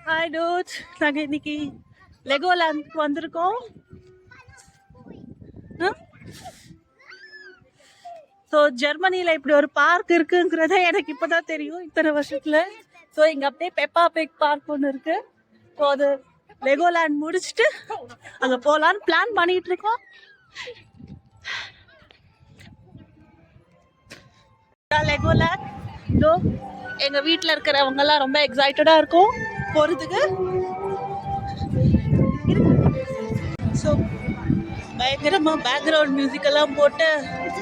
Hi dude, நாங்கள் இன்னைக்கு லெகோலேண்டுக்கு வந்திருக்கோம். ஸோ ஜெர்மனியில் இப்படி ஒரு பார்க் இருக்குங்கிறத எனக்கு இப்போ தான் தெரியும் இத்தனை வருஷத்தில். ஸோ இங்கே அப்படியே பெப்பா பிக் பார்க் ஒன்று இருக்குது. ஸோ அது லெகோலேண்ட் முடிச்சுட்டு அங்கே போகலான்னு பிளான் பண்ணிகிட்டு இருக்கோம். லெகோலேண்ட் இதோ எங்கள் வீட்டில் இருக்கிறவங்கெல்லாம் ரொம்ப எக்ஸைட்டடாக இருக்கும் போகிறதுக்கு. ஸோ பயங்கரமாக பேக்ரவுண்ட் மியூசிக்கெல்லாம் போட்டு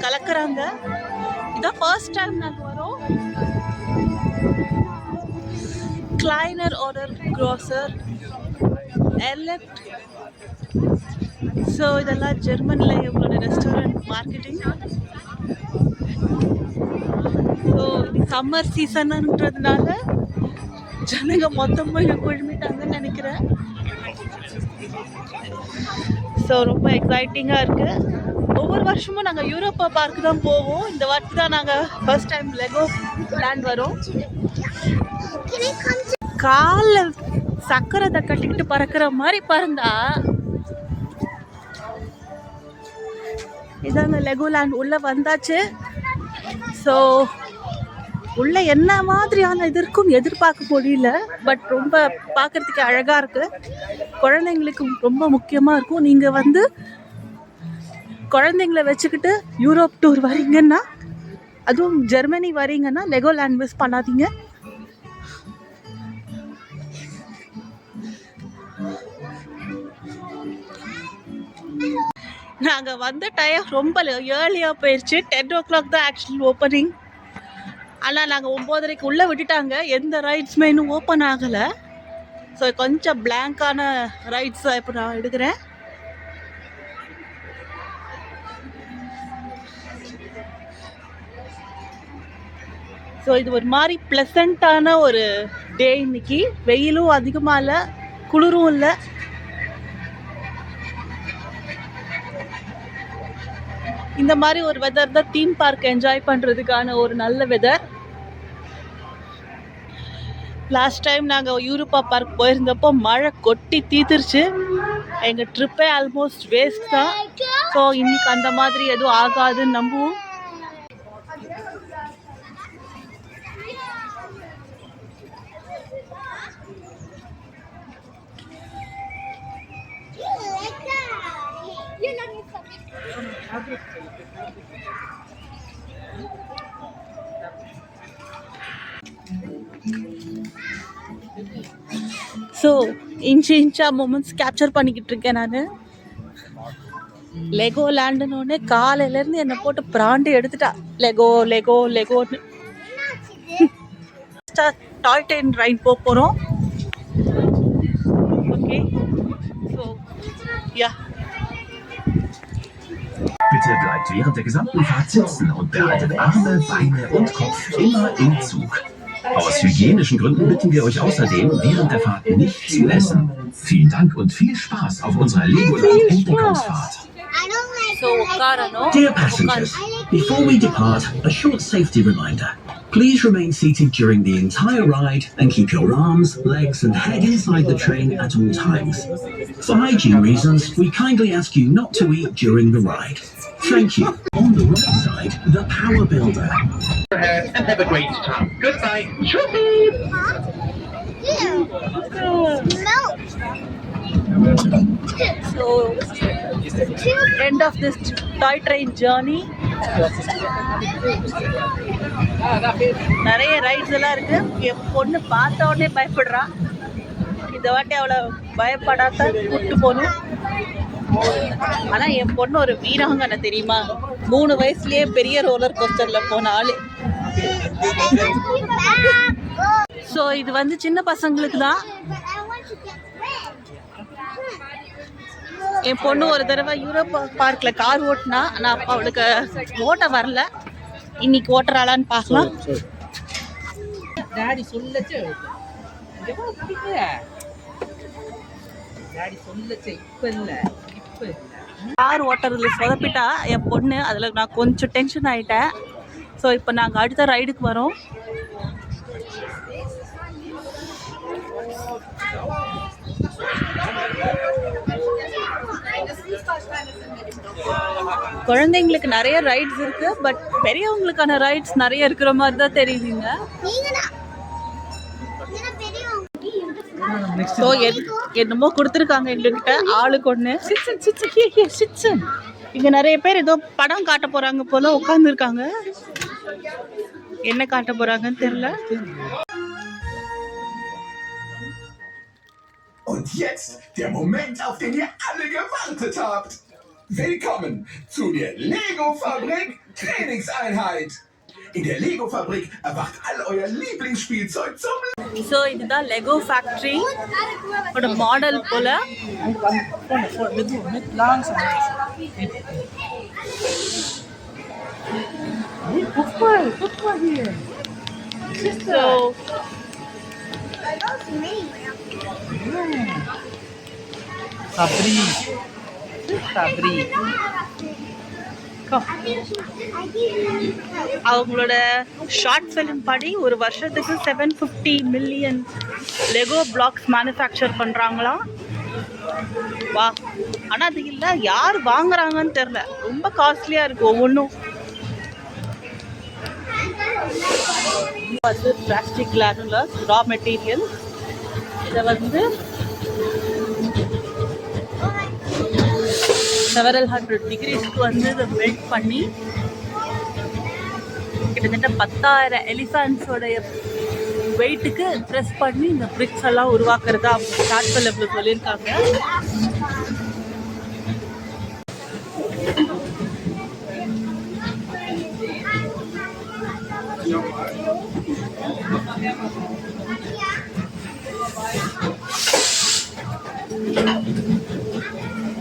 கலக்குறாங்க. இதான் ஃபர்ஸ்ட் டைம் நாங்கள் வரோம். கிளைனர் ஆர்டர் க்ரோசர் எலெக்ட். ஸோ இதெல்லாம் ஜெர்மனியில் இவங்களோட ரெஸ்டாரண்ட் மார்க்கெட்டிங். ஸோ சம்மர் சீசன்ன்றதுனால ஜனங்க மொத்தமாக இங்கே குழுமிட்டாங்கன்னு நினைக்கிறேன். ஸோ ரொம்ப எக்ஸைட்டிங்காக இருக்குது. ஒவ்வொரு வருஷமும் நாங்கள் யூரோப்பா பார்க்கு தான் போவோம். இந்த வாட்டி தான் நாங்கள் ஃபர்ஸ்ட் டைம் லெகோ லேண்ட் வரோம். காலில் சக்கரத்தை கட்டிக்கிட்டு பறக்கிற மாதிரி பறந்தா இதாங்க லெகோ லேண்ட். உள்ளே வந்தாச்சு. ஸோ உள்ள என்ன மாதிரியான இது இருக்கும் எதிர்பார்க்க முடியல. பட் ரொம்ப பார்க்கறதுக்கு அழகாக இருக்குது. குழந்தைங்களுக்கு ரொம்ப முக்கியமாக இருக்கும். நீங்கள் வந்து குழந்தைங்கள வச்சுக்கிட்டு யூரோப் டூர் வரீங்கன்னா, அதுவும் ஜெர்மனி வரீங்கன்னா லெகோலேண்ட் மிஸ் பண்ணாதீங்க. நாங்கள் வந்த டைம் ரொம்ப ஏர்லியாக போயிடுச்சு. 10 o'clock தான் ஆக்சுவலி ஓப்பனிங். ஆனால் நாங்கள் 9:30 உள்ளே விட்டுட்டாங்க. எந்த ரைட்ஸுமே இன்னும் ஓப்பன் ஆகலை. ஸோ கொஞ்சம் பிளாங்கான ரைட்ஸ் இப்போ நான் எடுக்கிறேன். ஸோ இது ஒரு மாதிரி ப்ளசண்ட்டான ஒரு டே இன்னைக்கு. வெயிலும் அதிகமாக இல்லை, குளிரும் இல்லை. இந்த மாதிரி ஒரு வெதர் தான் தீம் பார்க் என்ஜாய் பண்ணுறதுக்கான ஒரு நல்ல வெதர். லாஸ்ட் டைம் நாங்கள் யூரோப்பா பார்க் போயிருந்தப்போ மழை கொட்டி தீத்துருச்சு. எங்கள் ட்ரிப்பே ஆல்மோஸ்ட் வேஸ்ட் தான். ஸோ இன்னைக்கு அந்த மாதிரி எதுவும் ஆகாதுன்னு நம்புவோம். ஸோ இன்ச்சா மூமெண்ட்ஸ் கேப்சர் பண்ணிக்கிட்டு இருக்கேன் நான். லெகோ லேண்டுன்னு காலையிலேருந்து என்னை போட்டு பிராண்டு எடுத்துட்டா. லெகோ லெகோ லெகோன்னு. டாய் ட்ரெயின் ரைட் போக போகிறோம். Okay, so yeah. Bitte bleibt während der gesamten Fahrt sitzen und behaltet Arme, Beine und Kopf immer im Zug. Aus hygienischen Gründen bitten wir euch außerdem, während der Fahrt nicht zu essen. Vielen Dank und viel Spaß auf unserer Legoland-Entdeckungsfahrt. Dear passengers, before we depart, a short safety reminder. Please remain seated during the entire ride and keep your arms, legs and head inside the train at all times. For hygiene reasons, we kindly ask you not to eat during the ride. Thank you. On the right side, the Power Builder. And have a great time. Goodbye. So, end of this toy train journey. நிறைய rights எல்லாம் இருக்கு. என் பொண்ணு பார்த்த உடனே பயப்படுறா. இந்த வாட்டி அவளை பயப்படாத கூப்பிட்டு போகணும். ஆனால் என் பொண்ணு ஒரு வீராங்கனை தெரியுமா. 3 வயசுலயே பெரிய ரோலர் கோஸ்டரில் போன ஆளு. ஸோ இது வந்து சின்ன பசங்களுக்கு தான். என் பொண்ணு ஒரு தடவை யூரோப்பா பார்க்கில் கார் ஓட்டினா. ஆனால் அப்போ அவளுக்கு ஓட்ட வரல. இன்னைக்கு ஓட்டுறாளான்னு பார்க்கலாம். கார் ஓட்டுறதுல சொதப்பிட்டா என் பொண்ணு. அதில் நான் கொஞ்சம் டென்ஷன் ஆகிட்டேன். ஸோ இப்போ நாங்கள் அடுத்த ரைடுக்கு வரோம். Parks. குழந்தைங்களுக்கு நிறைய ரைட்ஸ் இருக்கு, பட் பெரியவங்களுக்கான ரைட்ஸ் நிறைய இருக்கிற மாதிரி தான் தெரியுதுங்க. ஸோ என்னமோ கொடுத்துருக்காங்க எங்ககிட்ட, ஆளுக்கு ஒன்று. இங்க நிறைய பேர் ஏதோ படம் காட்ட போறாங்க போல உட்காந்துருக்காங்க. என்ன காட்ட போறாங்கன்னு தெரியல. Und jetzt der Moment, auf den ihr alle gewartet habt. Willkommen zu der Lego-Fabrik Trainingseinheit. In der Lego-Fabrik erwacht all euer Lieblingsspielzeug zum so இதுதான் லெகோ ஃபேக்ட்ரி ஒரு மாடல் போல. So, அவங்களோட ஷார்ட் ஃபிலிம் படி ஒரு வருஷத்துக்கு 750 மில்லியன் லெகோ பிளாக்ஸ் மேனுஃபேக்சர் பண்ணுறாங்களாம். வா, ஆனால் அது இல்லை, யார் வாங்குறாங்கன்னு தெரில, ரொம்ப காஸ்ட்லியாக இருக்குது ஒவ்வொன்றும். வந்து பிளாஸ்டிக் கிரானுலர்ஸ் ரா மெட்டீரியல். இதை வந்து several hundred degreesக்கு வந்து இதை மெல்ட் பண்ணி கிட்டத்தட்ட 10,000 எலிஃபண்ட்ஸோடைய வெயிட்டுக்கு ப்ரெஸ் பண்ணி இந்த பிரிக்ஸ் எல்லாம் உருவாக்குறதா அவங்க ஷார்ட் ஃபிலிம்ல சொல்லியிருக்காங்க.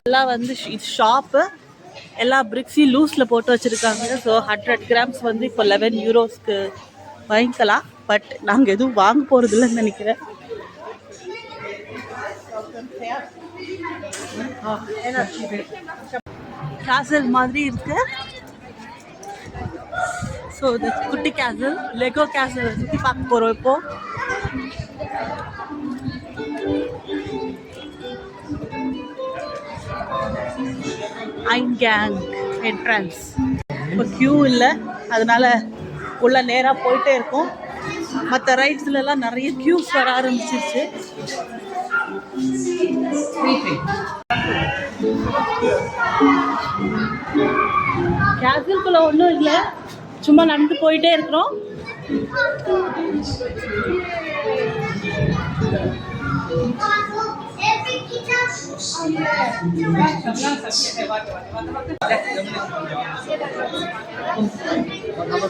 எல்லாம் வந்து இது ஷாப்பு, எல்லா பிரிக்ஸையும் லூஸில் போட்டு வச்சுருக்காங்க. ஸோ 100 கிராம்ஸ் வந்து இப்போ 11 யூரோஸ்க்கு வாங்கிக்கலாம். பட் நாங்கள் எதுவும் வாங்க போகிறது இல்லைன்னு நினைக்கிறேன். கேசல் மாதிரி இருக்கு. ஸோ இந்த குட்டி கேசல், லெகோ கேசல் சுற்றி பார்க்க போகிறோம் இப்போ. ஐங்கேங் என்ட்ரன்ஸ். இப்போ க்யூ இல்லை, அதனால உள்ள நேராக போயிட்டே இருக்கும். மற்ற ரைட்ஸ்லாம் நிறைய க்யூஸ் வர ஆரம்பிச்சிருச்சு. கேசல்குள்ள ஒன்றும் இல்லை, சும்மா நடந்து போயிட்டே இருக்கிறோம்.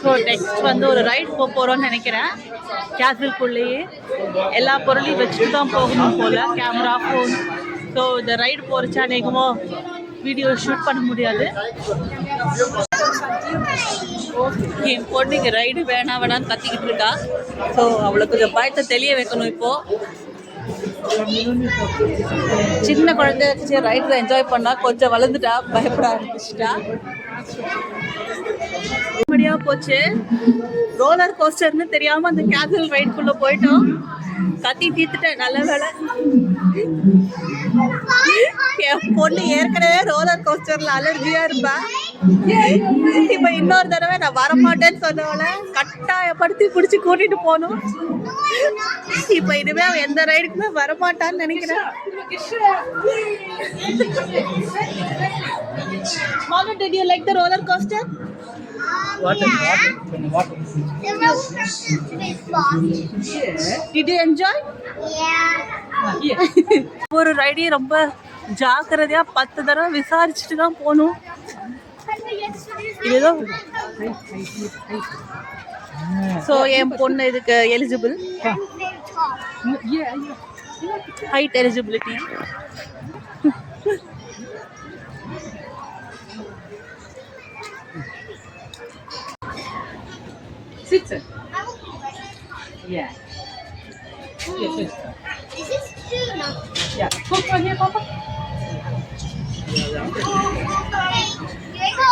ஸோ நெக்ஸ்ட் வந்து ஒரு ரைட் போக போகிறோன்னு நினைக்கிறேன். கேசல்குள்ளேயே எல்லா பொருளையும் வச்சுட்டு தான் போகணும் போல், கேமரா, ஃபோன். ஸோ இந்த ரைடு போகிறச்சா அநேகமாக வீடியோ ஷூட் பண்ண முடியாது. என் பொண்ணு இங்கே ரைடு வேணாம் வேணான்னு கத்திக்கிட்டு இருக்கா. ஸோ அவளுக்கு கொஞ்சம் பயத்தை தெளிய வைக்கணும். இப்போது சின்ன குழந்தை ரைடில் என்ஜாய் பண்ணா, கொஞ்சம் வளர்ந்துட்டா பயப்பட ஆரம்பிச்சிட்டா. காமெடியாக போச்சு. ரோலர் கோஸ்டர்னு தெரியாமல் அந்த கேசல் ரைடுக்குள்ளே போயிட்டோம். கத்தி தீர்த்துட்டேன், நல்ல வேலை. என் பொண்ணு ஏற்கனவே ரோலர் கோஸ்டர்ல அலர்ஜியா இருப்பா. இப்ப இன்னொரு தடவை நான் வரமாட்டேன்னு சொன்னவளை கட்டாயப்படுத்தி பிடிச்சி கூட்டிட்டு போகணும். இப்ப இனிமே அவன் எந்த ரைடுக்குமே வரமாட்டான்னு நினைக்கிறேன். Mama, did you like the roller coaster? Did you enjoy? ஒரு ரைடே ரொம்ப ஜாக்கிரதையா 10 தடவை விசாரிச்சுட்டு தான் போகணும். இதுதான் ஸோ என் பொண்ணு இதுக்கு eligible, height eligibility. Sit. Yeah. Yes. This is two now. Yeah. Come on here, Papa. Here we go.